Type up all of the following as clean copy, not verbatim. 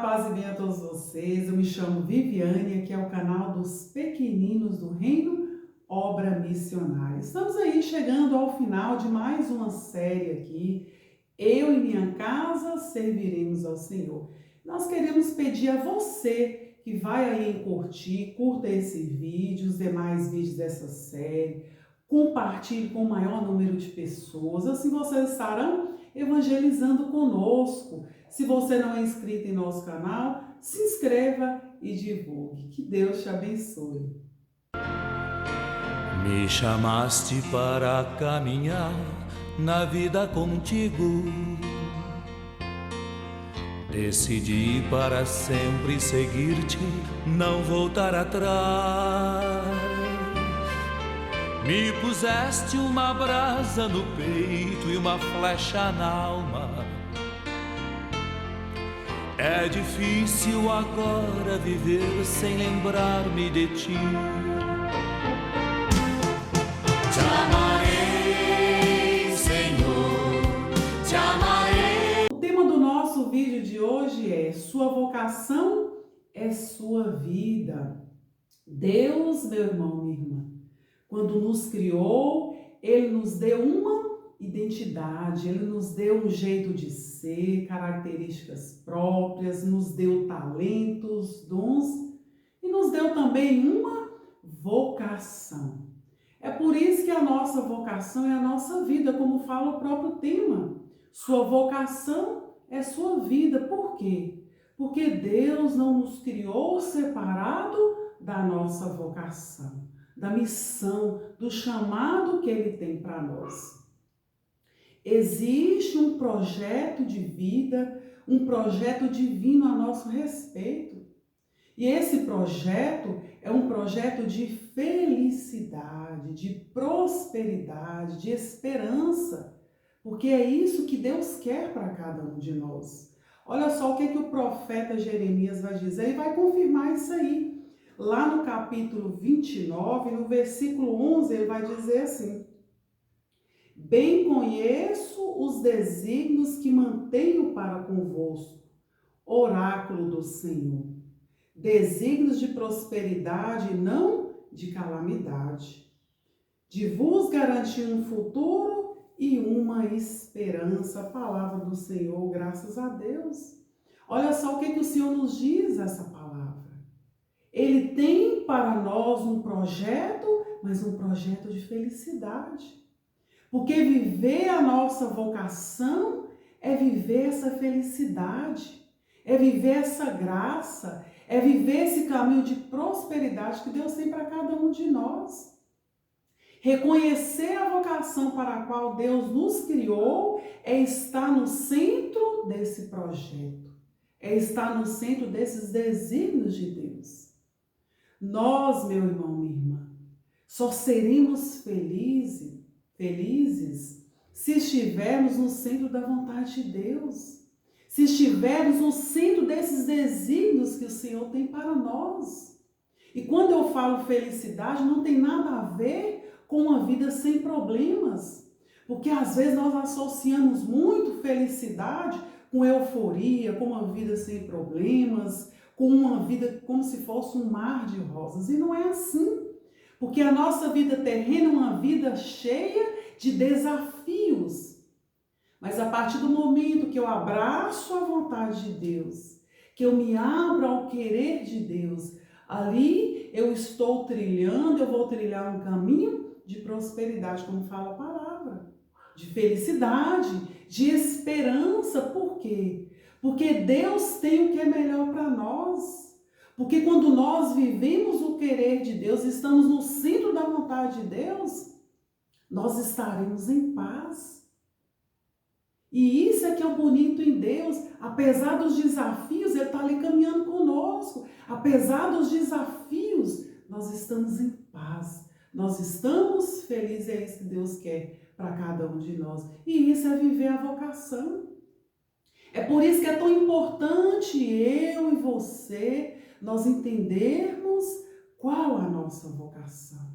paz e bem a todos vocês. Eu me chamo Viviane, aqui é o canal dos Pequeninos do Reino, Obra Missionária. Estamos aí chegando ao final de mais uma série aqui. Eu e minha casa serviremos ao Senhor. Nós queremos pedir a você que vai aí curta esse vídeo, os demais vídeos dessa série, compartilhe com o maior número de pessoas, assim vocês estarão evangelizando conosco. Se você não é inscrito em nosso canal, se inscreva e divulgue. Que Deus te abençoe. Me chamaste para caminhar na vida contigo. Decidi para sempre seguir-te, não voltar atrás. Me puseste uma brasa no peito e uma flecha na alma. É difícil agora viver sem lembrar-me de ti. Te amarei, Senhor, te amarei. O tema do nosso vídeo de hoje é: sua vocação é sua vida. Deus, meu irmão, minha irmã, quando nos criou, Ele nos deu uma identidade, Ele nos deu um jeito de ser, características próprias, nos deu talentos, dons e nos deu também uma vocação. É por isso que a nossa vocação é a nossa vida, como fala o próprio tema. Sua vocação é sua vida. Por quê? Porque Deus não nos criou separado da nossa vocação, da missão, do chamado que Ele tem para nós. Existe um projeto de vida, um projeto divino a nosso respeito. E esse projeto é um projeto de felicidade, de prosperidade, de esperança, porque é isso que Deus quer para cada um de nós. Olha só o que o profeta Jeremias vai dizer e vai confirmar isso aí. Lá no capítulo 29, no versículo 11, ele vai dizer assim: bem conheço os desígnios que mantenho para convosco, oráculo do Senhor. Desígnios de prosperidade e não de calamidade, de vos garantir um futuro e uma esperança. A palavra do Senhor, graças a Deus. Olha só o que o Senhor nos diz essa palavra. Ele tem para nós um projeto, mas um projeto de felicidade. Porque viver a nossa vocação é viver essa felicidade, é viver essa graça, é viver esse caminho de prosperidade que Deus tem para cada um de nós. Reconhecer a vocação para a qual Deus nos criou é estar no centro desse projeto, é estar no centro desses desígnios de Deus. Nós, meu irmão, minha irmã, só seremos felizes se estivermos no centro da vontade de Deus, se estivermos no centro desses desígnios que o Senhor tem para nós. E quando eu falo felicidade, não tem nada a ver com uma vida sem problemas, porque às vezes nós associamos muito felicidade com euforia, com uma vida sem problemas, com uma vida como se fosse um mar de rosas, e não é assim. Porque a nossa vida terrena é uma vida cheia de desafios. Mas a partir do momento que eu abraço a vontade de Deus, que eu me abro ao querer de Deus, ali eu estou trilhando, eu vou trilhar um caminho de prosperidade, como fala a palavra, de felicidade, de esperança. Por quê? Porque Deus tem o que é melhor para nós. Porque quando nós vivemos o querer de Deus, estamos no centro da vontade de Deus, nós estaremos em paz. E isso é que é o bonito em Deus. Apesar dos desafios, Ele está ali caminhando conosco. Apesar dos desafios, nós estamos em paz. Nós estamos felizes, é isso que Deus quer para cada um de nós. E isso é viver a vocação. É por isso que é tão importante eu e você nós entendermos qual a nossa vocação,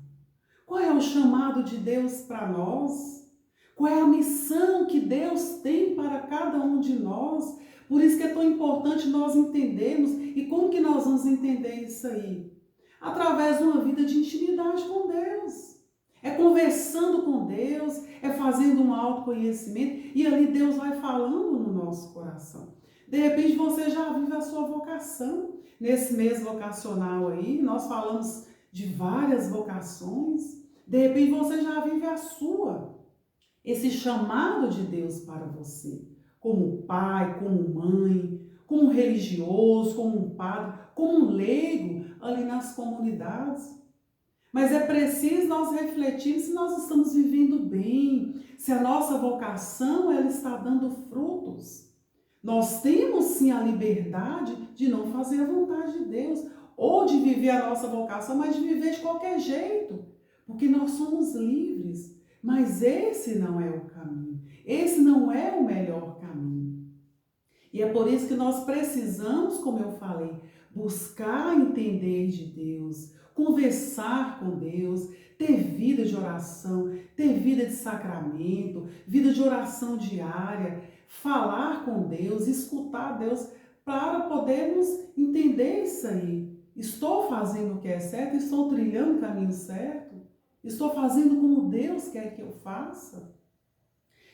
qual é o chamado de Deus para nós, qual é a missão que Deus tem para cada um de nós. Por isso que é tão importante nós nós entendemos. E como que nós vamos entender isso aí? Através de uma vida de intimidade com Deus. É conversando com Deus, é fazendo um autoconhecimento e ali Deus vai falando no nosso coração. De repente você já vive a sua vocação. Nesse mês vocacional aí, nós falamos de várias vocações. De repente você já vive a sua. Esse chamado de Deus para você. Como pai, como mãe, como religioso, como um padre, como um leigo ali nas comunidades. Mas é preciso nós refletir se nós estamos vivendo bem, se a nossa vocação ela está dando frutos. Nós temos sim a liberdade de não fazer a vontade de Deus, ou de viver a nossa vocação, mas de viver de qualquer jeito, porque nós somos livres. Mas esse não é o caminho, esse não é o melhor caminho. E é por isso que nós precisamos, como eu falei, buscar entender de Deus, conversar com Deus, ter vida de oração, ter vida de sacramento, vida de oração diária, falar com Deus, escutar Deus, para podermos entender isso aí. Estou fazendo o que é certo? Estou trilhando o caminho certo? Estou fazendo como Deus quer que eu faça?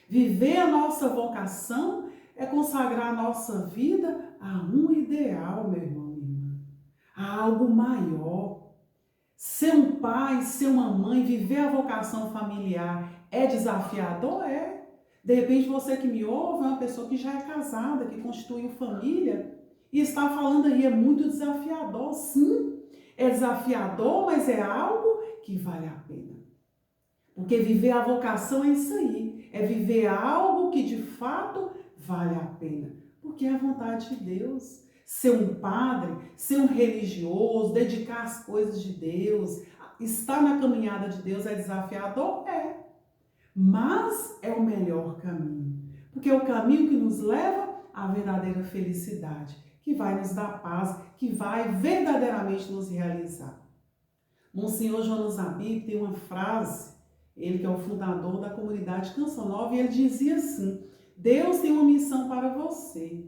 Viver a nossa vocação é consagrar a nossa vida a um ideal, meu irmão, minha irmã, a algo maior. Ser um pai, ser uma mãe, viver a vocação familiar é desafiador? É. De repente você que me ouve é uma pessoa que já é casada, que constituiu família e está falando aí, é muito desafiador. Sim, é desafiador, mas é algo que vale a pena. Porque viver a vocação é isso aí, é viver algo que de fato vale a pena, porque é a vontade de Deus. Ser um padre, ser um religioso, dedicar as coisas de Deus, estar na caminhada de Deus é desafiador? É. Mas é o melhor caminho, porque é o caminho que nos leva à verdadeira felicidade, que vai nos dar paz, que vai verdadeiramente nos realizar. Monsenhor Jonas Abib tem uma frase, ele que é o fundador da comunidade Canção Nova, e ele dizia assim: Deus tem uma missão para você.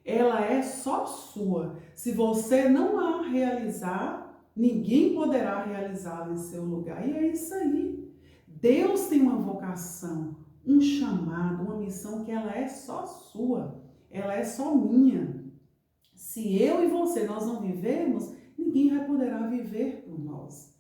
Ela é só sua. Se você não a realizar, ninguém poderá realizá-la em seu lugar. E é isso aí. Deus tem uma vocação, um chamado, uma missão que ela é só sua. Ela é só minha. Se eu e você nós não vivermos, ninguém vai poderá viver por nós.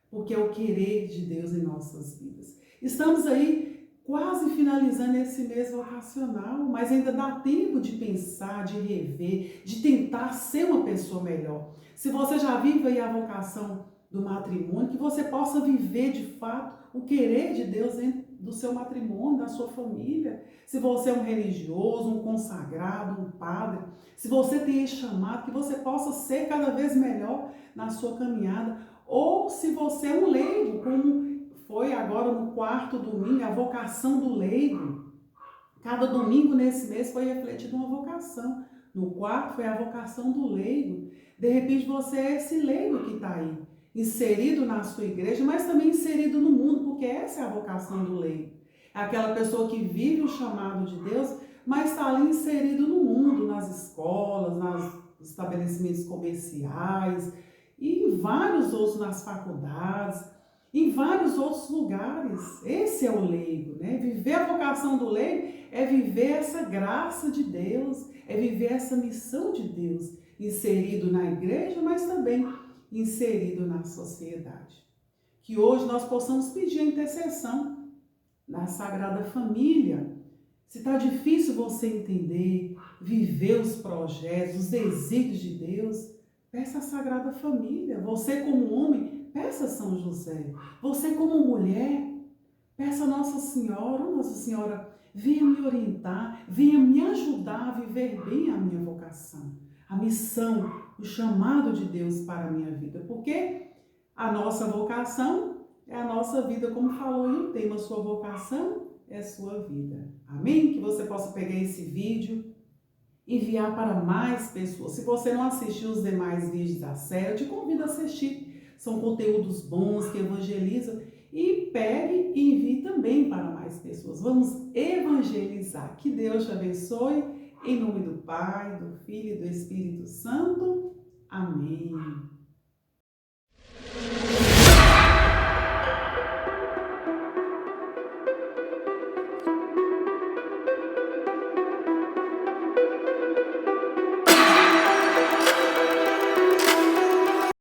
Porque é o querer de Deus em nossas vidas. Estamos aí quase finalizando esse mês vocacional, mas ainda dá tempo de pensar, de rever, de tentar ser uma pessoa melhor. Se você já vive aí a vocação do matrimônio, que você possa viver de fato o querer de Deus dentro do seu matrimônio, da sua família. Se você é um religioso, um consagrado, um padre, se você tem esse chamado, que você possa ser cada vez melhor na sua caminhada. Ou se você é um leigo, como foi agora no 4º domingo, a vocação do leigo. Cada domingo nesse mês foi refletida uma vocação. No 4º foi a vocação do leigo. De repente você é esse leigo que está aí, inserido na sua igreja, mas também inserido no mundo, porque essa é a vocação do leigo. É aquela pessoa que vive o chamado de Deus, mas está ali inserido no mundo, nas escolas, nos estabelecimentos comerciais, e em vários outros, nas faculdades, em vários outros lugares. Esse é o leigo, né? Viver a vocação do leigo é viver essa graça de Deus, é viver essa missão de Deus, inserido na igreja, mas também inserido na sociedade. Que hoje nós possamos pedir a intercessão na Sagrada Família. Se está difícil você entender, viver os projetos, os desígnios de Deus, peça a Sagrada Família. Você como homem, peça a São José. Você como mulher, peça a Nossa Senhora. Nossa Senhora, venha me orientar, venha me ajudar a viver bem a minha vocação, a missão, o chamado de Deus para a minha vida. Porque a nossa vocação é a nossa vida, como falou aí o tema, sua vocação é sua vida. Amém? Que você possa pegar esse vídeo, enviar para mais pessoas. Se você não assistiu os demais vídeos da série, eu te convido a assistir. São conteúdos bons que evangelizam. E pegue e envie também para mais pessoas. Vamos evangelizar. Que Deus te abençoe. Em nome do Pai, do Filho e do Espírito Santo. Amém.